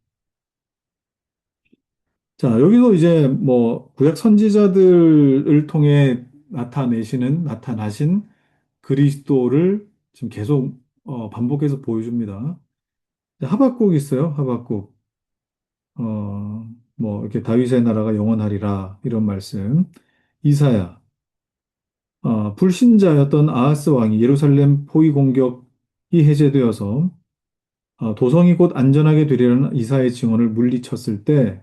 자, 여기도 이제 뭐 구약 선지자들을 통해 나타나신 그리스도를 지금 계속 반복해서 보여줍니다. 하박국 있어요. 하박국. 뭐 이렇게 다윗의 나라가 영원하리라 이런 말씀. 이사야. 불신자였던 아하스 왕이 예루살렘 포위 공격이 해제되어서 도성이 곧 안전하게 되리라는 이사의 증언을 물리쳤을 때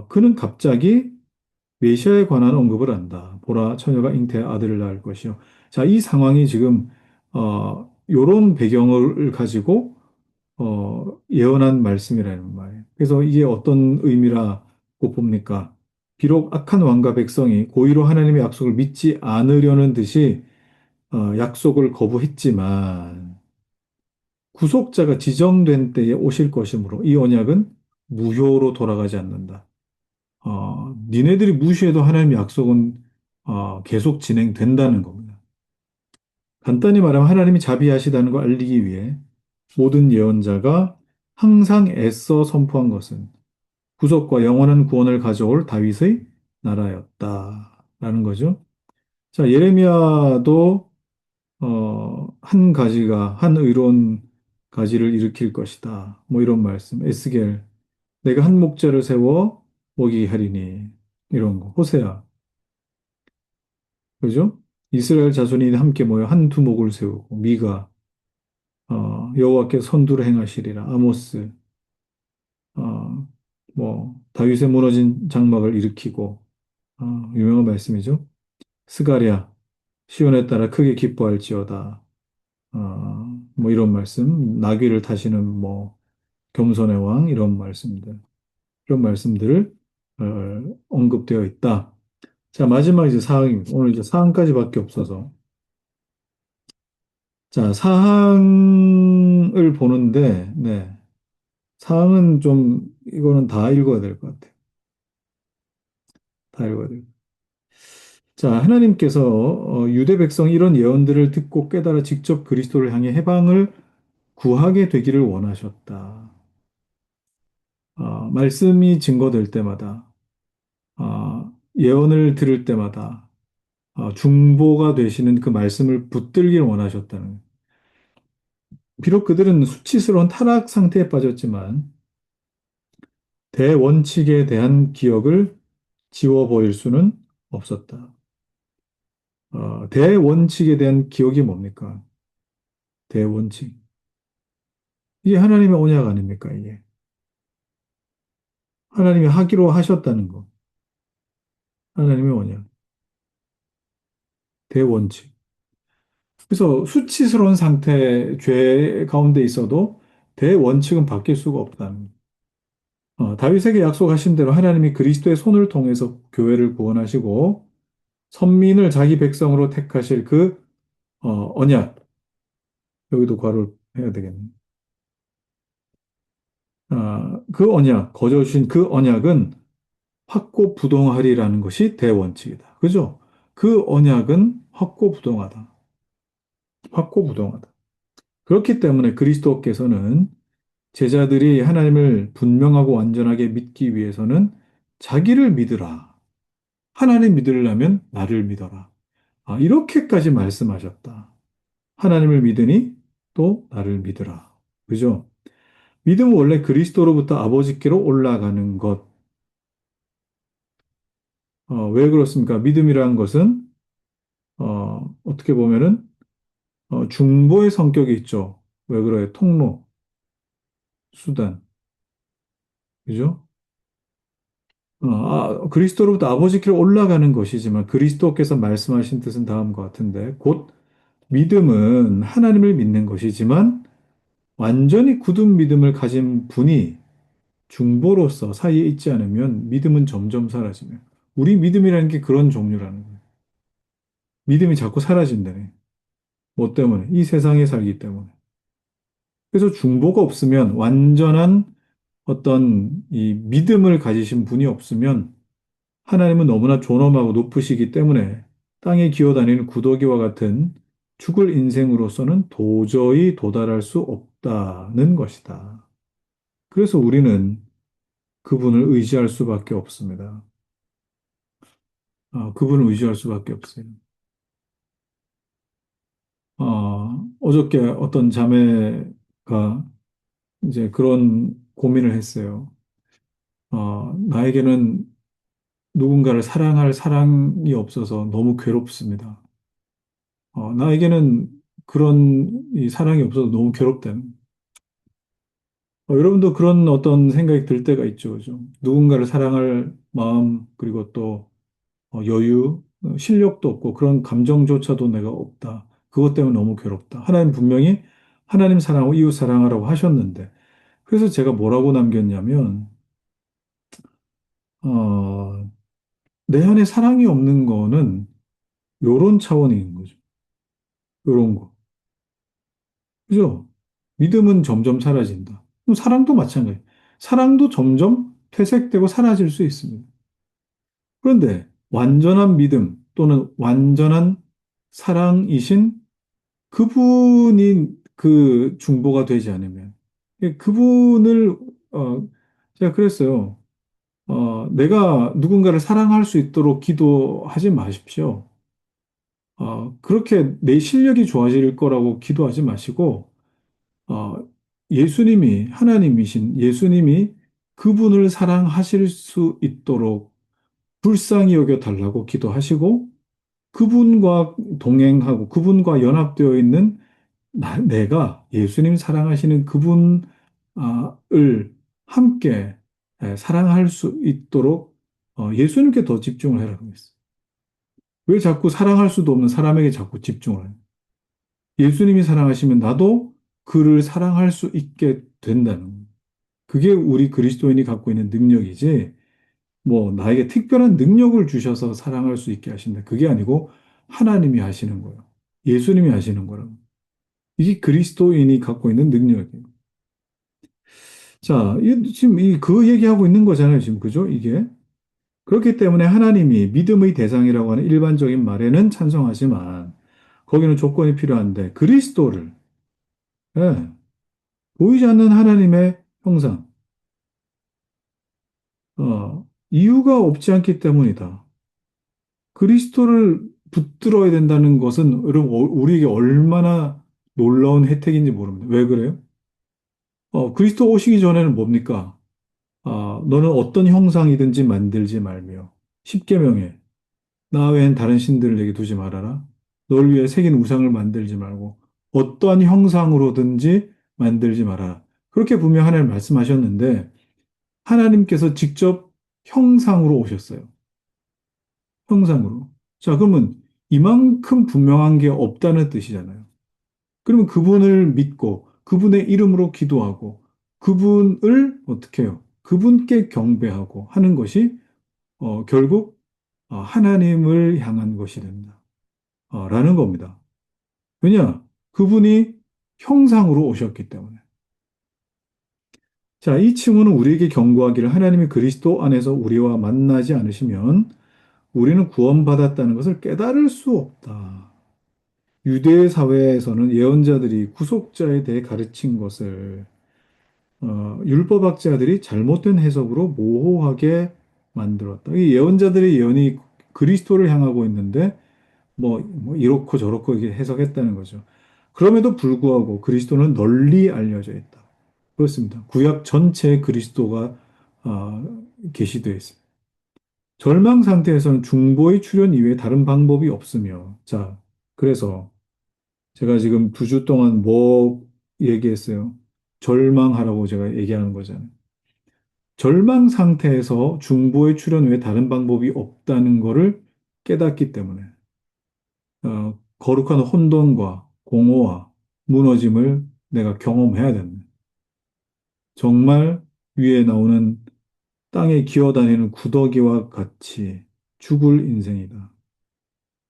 그는 갑자기 메시아에 관한 언급을 한다. 보라, 처녀가 잉태의 아들을 낳을 것이요. 자, 이 상황이 지금 요런 배경을 가지고 예언한 말씀이라는 말이에요. 그래서 이게 어떤 의미라고 봅니까? 비록 악한 왕과 백성이 고의로 하나님의 약속을 믿지 않으려는 듯이 약속을 거부했지만 구속자가 지정된 때에 오실 것이므로 이 언약은 무효로 돌아가지 않는다. 니네들이 무시해도 하나님의 약속은 계속 진행된다는 겁니다. 간단히 말하면 하나님이 자비하시다는 걸 알리기 위해 모든 예언자가 항상 애써 선포한 것은 구속과 영원한 구원을 가져올 다윗의 나라였다라는 거죠. 자, 예레미야도 한 의로운 가지를 일으킬 것이다. 뭐 이런 말씀. 에스겔, 내가 한 목자를 세워 먹이게 하리니 이런 거. 호세아, 그죠? 이스라엘 자손이 함께 모여 한 두목을 세우고 미가 여호와께서 선두를 행하시리라. 아모스, 어, 뭐 다윗의 무너진 장막을 일으키고 유명한 말씀이죠. 스가랴, 시온에 따라 크게 기뻐할지어다. 뭐 이런 말씀, 나귀를 타시는 뭐 겸손의 왕 이런 말씀들, 이런 말씀들을 언급되어 있다. 자, 마지막 이제 사항입니다. 오늘 이제 사항까지밖에 없어서. 자, 사항을 보는데, 네. 사항은 좀, 이거는 다 읽어야 될 것 같아요. 다 읽어야 돼요. 자, 하나님께서 유대 백성이 이런 예언들을 듣고 깨달아 직접 그리스도를 향해 해방을 구하게 되기를 원하셨다. 말씀이 증거될 때마다, 예언을 들을 때마다, 중보가 되시는 그 말씀을 붙들기를 원하셨다는. 비록 그들은 수치스러운 타락 상태에 빠졌지만, 대원칙에 대한 기억을 지워버릴 수는 없었다. 대원칙에 대한 기억이 뭡니까? 대원칙. 이게 하나님의 언약 아닙니까, 이게? 하나님이 하기로 하셨다는 거. 하나님의 언약. 대원칙. 그래서 수치스러운 상태, 죄 가운데 있어도 대원칙은 바뀔 수가 없다는 거. 다윗에게 약속하신 대로 하나님이 그리스도의 손을 통해서 교회를 구원하시고 선민을 자기 백성으로 택하실 그 언약. 여기도 괄호를 해야 되겠네. 그 언약, 거저주신 그 언약은 확고부동하리라는 것이 대원칙이다. 그죠? 그 언약은 확고부동하다. 확고부동하다. 그렇기 때문에 그리스도께서는 제자들이 하나님을 분명하고 완전하게 믿기 위해서는 자기를 믿으라. 하나님 믿으려면 나를 믿어라. 이렇게까지 말씀하셨다. 하나님을 믿으니 또 나를 믿으라. 그죠? 믿음은 원래 그리스도로부터 아버지께로 올라가는 것. 왜 그렇습니까? 믿음이라는 것은, 어떻게 보면은, 중보의 성격이 있죠. 왜 그래요? 통로, 수단. 그죠? 그리스도로부터 아버지께로 올라가는 것이지만 그리스도께서 말씀하신 뜻은 다음과 같은데, 곧 믿음은 하나님을 믿는 것이지만 완전히 굳은 믿음을 가진 분이 중보로서 사이에 있지 않으면 믿음은 점점 사라지며 우리 믿음이라는 게 그런 종류라는 거예요. 믿음이 자꾸 사라진다네. 뭐 때문에? 이 세상에 살기 때문에. 그래서 중보가 없으면 완전한 어떤 이 믿음을 가지신 분이 없으면 하나님은 너무나 존엄하고 높으시기 때문에 땅에 기어다니는 구더기와 같은 죽을 인생으로서는 도저히 도달할 수 없다는 것이다. 그래서 우리는 그분을 의지할 수밖에 없습니다. 그분을 의지할 수밖에 없어요. 어저께 어떤 자매가 이제 그런 고민을 했어요. 나에게는 누군가를 사랑할 사랑이 없어서 너무 괴롭습니다. 나에게는 그런 이 사랑이 없어서 너무 괴롭다는. 여러분도 그런 어떤 생각이 들 때가 있죠. 좀 누군가를 사랑할 마음, 그리고 또 여유, 실력도 없고 그런 감정조차도 내가 없다. 그것 때문에 너무 괴롭다. 하나님 분명히 하나님 사랑하고 이웃 사랑하라고 하셨는데, 그래서 제가 뭐라고 남겼냐면, 어, 내 안에 사랑이 없는 거는 요런 차원인 거죠. 요런 거. 그죠? 믿음은 점점 사라진다. 그럼 사랑도 마찬가지예요. 사랑도 점점 퇴색되고 사라질 수 있습니다. 그런데 완전한 믿음 또는 완전한 사랑이신 그분이 그 중보가 되지 않으면 그분을 제가 그랬어요. 내가 누군가를 사랑할 수 있도록 기도하지 마십시오. 그렇게 내 실력이 좋아질 거라고 기도하지 마시고 어, 예수님이 하나님이신 예수님이 그분을 사랑하실 수 있도록 불쌍히 여겨 달라고 기도하시고 그분과 동행하고 그분과 연합되어 있는 내가 예수님 사랑하시는 그분을 함께 사랑할 수 있도록 예수님께 더 집중을 해라고 했어요. 왜 자꾸 사랑할 수도 없는 사람에게 자꾸 집중을 해요? 예수님이 사랑하시면 나도 그를 사랑할 수 있게 된다는 거예요. 그게 우리 그리스도인이 갖고 있는 능력이지, 뭐, 나에게 특별한 능력을 주셔서 사랑할 수 있게 하신다. 그게 아니고 하나님이 하시는 거예요. 예수님이 하시는 거라고. 이게 그리스도인이 갖고 있는 능력이에요. 자, 지금 그 얘기하고 있는 거잖아요, 지금. 그죠? 이게. 그렇기 때문에 하나님이 믿음의 대상이라고 하는 일반적인 말에는 찬성하지만, 거기는 조건이 필요한데, 그리스도를, 예, 보이지 않는 하나님의 형상, 이유가 없지 않기 때문이다. 그리스도를 붙들어야 된다는 것은, 여러분, 우리에게 얼마나 놀라운 혜택인지 모릅니다. 왜 그래요? 그리스도 오시기 전에는 뭡니까? 너는 어떤 형상이든지 만들지 말며 십계명에 나 외엔 다른 신들을 내게 두지 말아라. 널 위해 새긴 우상을 만들지 말고 어떠한 형상으로든지 만들지 말아라. 그렇게 분명 하나님 말씀하셨는데 하나님께서 직접 형상으로 오셨어요. 형상으로. 자, 그러면 이만큼 분명한 게 없다는 뜻이잖아요. 그러면 그분을 믿고 그분의 이름으로 기도하고 그분을 어떻게 해요? 그분께 경배하고 하는 것이 결국 하나님을 향한 것이 된다. 라는 겁니다. 왜냐? 그분이 형상으로 오셨기 때문에. 자, 이 층호는 우리에게 경고하기를 하나님이 그리스도 안에서 우리와 만나지 않으시면 우리는 구원받았다는 것을 깨달을 수 없다. 유대 사회에서는 예언자들이 구속자에 대해 가르친 것을 율법학자들이 잘못된 해석으로 모호하게 만들었다. 이 예언자들의 예언이 그리스도를 향하고 있는데 뭐 이렇고 저렇고 이게 해석했다는 거죠. 그럼에도 불구하고 그리스도는 널리 알려져 있다. 그렇습니다. 구약 전체에 그리스도가 계시되어 있습니다. 절망 상태에서는 중보의 출현 이외에 다른 방법이 없으며, 자, 그래서 제가 지금 2주 동안 뭐 얘기했어요? 절망하라고 제가 얘기하는 거잖아요. 절망 상태에서 중보의 출현 외에 다른 방법이 없다는 거를 깨닫기 때문에, 거룩한 혼돈과 공허와 무너짐을 내가 경험해야 됩니다. 정말 위에 나오는 땅에 기어다니는 구더기와 같이 죽을 인생이다.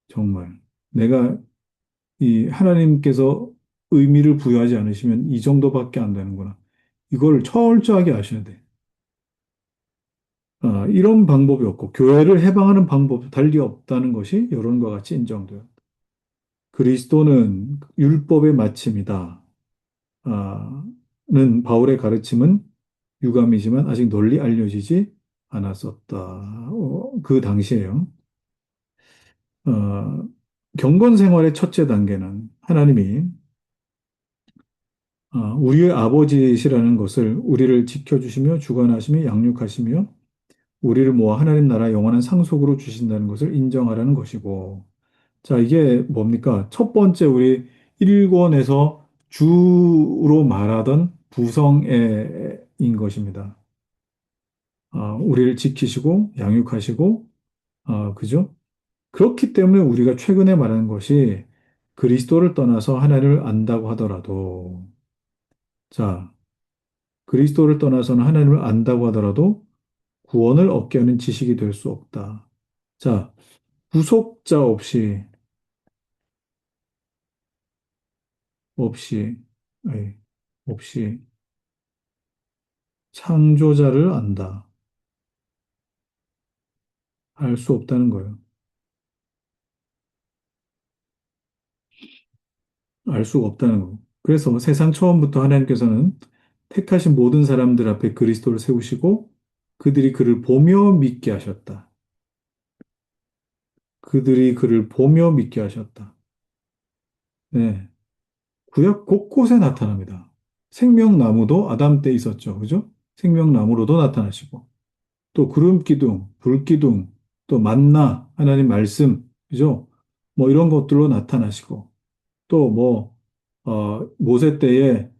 정말. 내가 이 하나님께서 의미를 부여하지 않으시면 이 정도밖에 안 되는구나. 이걸 철저하게 아셔야 돼. 이런 방법이 없고, 교회를 해방하는 방법도 달리 없다는 것이 여론과 같이 인정돼요. 그리스도는 율법의 마침이다. 는 바울의 가르침은 유감이지만 아직 널리 알려지지 않았었다. 그 당시에요. 어, 경건 생활의 첫째 단계는 하나님이 우리의 아버지시라는 것을 우리를 지켜주시며 주관하시며 양육하시며 우리를 모아 하나님 나라 영원한 상속으로 주신다는 것을 인정하라는 것이고, 자, 이게 뭡니까? 첫 번째 우리 1권에서 주로 말하던 부성애인 것입니다. 우리를 지키시고 양육하시고, 그죠? 그렇기 때문에 우리가 최근에 말하는 것이 그리스도를 떠나서 하나님을 안다고 하더라도, 자, 그리스도를 떠나서는 하나님을 안다고 하더라도 구원을 얻게 하는 지식이 될 수 없다. 자, 구속자 없이, 예, 없이 창조자를 안다. 알 수 없다는 거예요. 알 수가 없다는 거. 그래서 세상 처음부터 하나님께서는 택하신 모든 사람들 앞에 그리스도를 세우시고 그들이 그를 보며 믿게 하셨다. 그들이 그를 보며 믿게 하셨다. 네. 구약 곳곳에 나타납니다. 생명나무도 아담 때 있었죠. 그죠? 생명나무로도 나타나시고. 또 구름 기둥, 불 기둥, 또 만나, 하나님 말씀, 그죠? 뭐 이런 것들로 나타나시고, 또 뭐, 모세 때에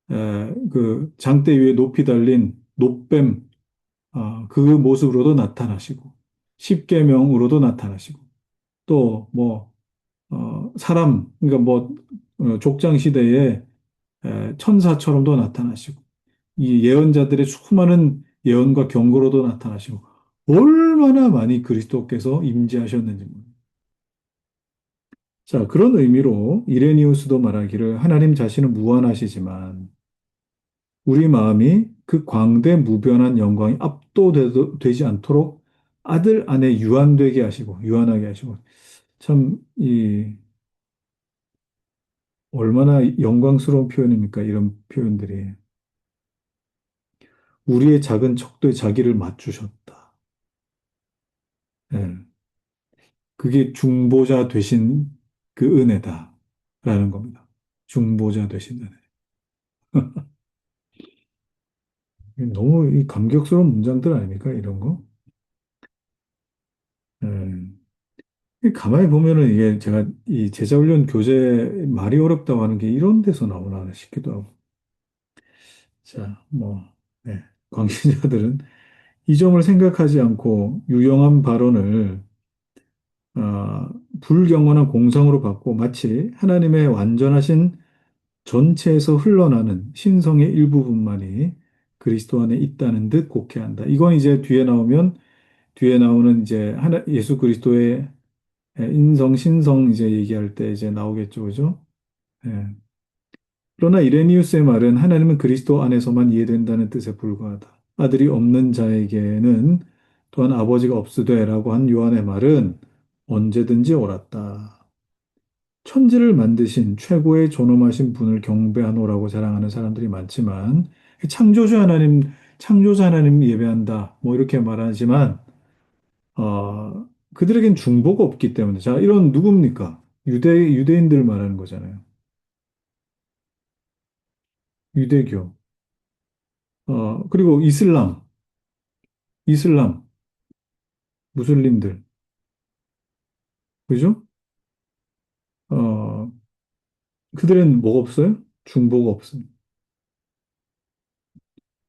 그 장대 위에 높이 달린 높뱀, 그 모습으로도 나타나시고, 십계명으로도 나타나시고, 또 뭐, 사람, 그러니까 뭐, 족장 시대에 천사처럼도 나타나시고, 이 예언자들의 수많은 예언과 경고로도 나타나시고 얼마나 많이 그리스도께서 임재하셨는지 모릅니다. 자, 그런 의미로 이레니우스도 말하기를 하나님 자신은 무한하시지만 우리 마음이 그 광대 무변한 영광이 압도되지 않도록 아들 안에 유한되게 하시고 유한하게 하시고 참 이 얼마나 영광스러운 표현입니까? 이런 표현들이 우리의 작은 척도에 자기를 맞추셨다. 예. 그게 중보자 되신 그 은혜다라는 겁니다. 중보자 되신 은혜. 너무 이 감격스러운 문장들 아닙니까? 이런 거. 가만히 보면은 이게 제가 이 제자훈련 교재 말이 어렵다고 하는 게 이런 데서 나오나 싶기도 하고. 자, 뭐, 네. 광신자들은 이 점을 생각하지 않고 유용한 발언을 아, 불경건한 공상으로 받고 마치 하나님의 완전하신 전체에서 흘러나는 신성의 일부분만이 그리스도 안에 있다는 듯 곡해한다. 이건 이제 뒤에 나오는 이제 예수 그리스도의 인성, 신성 이제 얘기할 때 이제 나오겠죠, 그죠? 예. 그러나 이레니우스의 말은 하나님은 그리스도 안에서만 이해된다는 뜻에 불과하다. 아들이 없는 자에게는 또한 아버지가 없으되라고 한 요한의 말은 언제든지 옳았다. 천지를 만드신 최고의 존엄하신 분을 경배하노라고 자랑하는 사람들이 많지만 창조주 하나님 예배한다. 뭐 이렇게 말하지만 그들에겐 중보가 없기 때문에. 자, 이런 누굽니까? 유대인들 말하는 거잖아요. 유대교. 그리고 이슬람, 무슬림들. 그죠? 어, 그들은 뭐가 없어요? 중보가 없어요.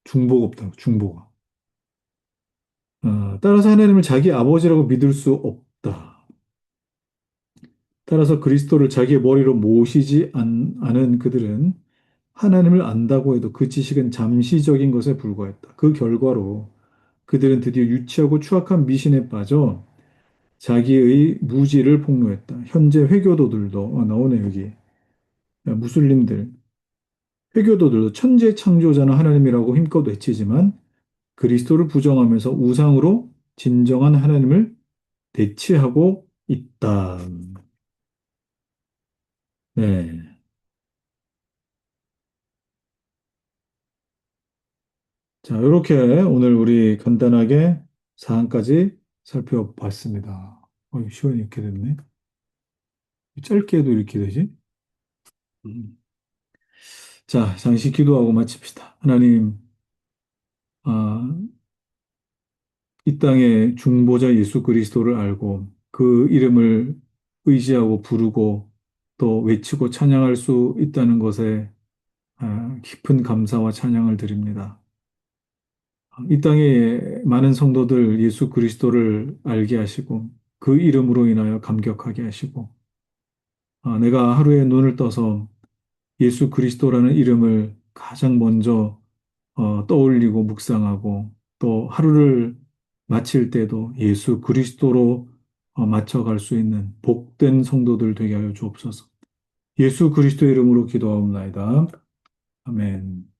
중보가 없다고, 중보가. 따라서 하나님을 자기 아버지라고 믿을 수 없다. 따라서 그리스도를 자기의 머리로 모시지 않은 그들은 하나님을 안다고 해도 그 지식은 잠시적인 것에 불과했다. 그 결과로 그들은 드디어 유치하고 추악한 미신에 빠져 자기의 무지를 폭로했다. 현재 회교도들도, 나오네, 여기. 무슬림들. 회교도들도 천재 창조자는 하나님이라고 힘껏 외치지만 그리스도를 부정하면서 우상으로 진정한 하나님을 대치하고 있다. 네. 자, 이렇게 오늘 우리 간단하게 사항까지 살펴봤습니다. 시간이 이렇게 됐네. 짧게 해도 이렇게 되지? 음. 자, 잠시 기도하고 마칩시다. 하나님, 아, 이 땅의 중보자 예수 그리스도를 알고 그 이름을 의지하고 부르고 또 외치고 찬양할 수 있다는 것에 깊은 감사와 찬양을 드립니다. 이 땅에 많은 성도들 예수 그리스도를 알게 하시고 그 이름으로 인하여 감격하게 하시고 내가 하루에 눈을 떠서 예수 그리스도라는 이름을 가장 먼저 떠올리고 묵상하고 또 하루를 마칠 때도 예수 그리스도로 맞춰갈 수 있는 복된 성도들 되게 하여 주옵소서. 예수 그리스도의 이름으로 기도하옵나이다. 아멘.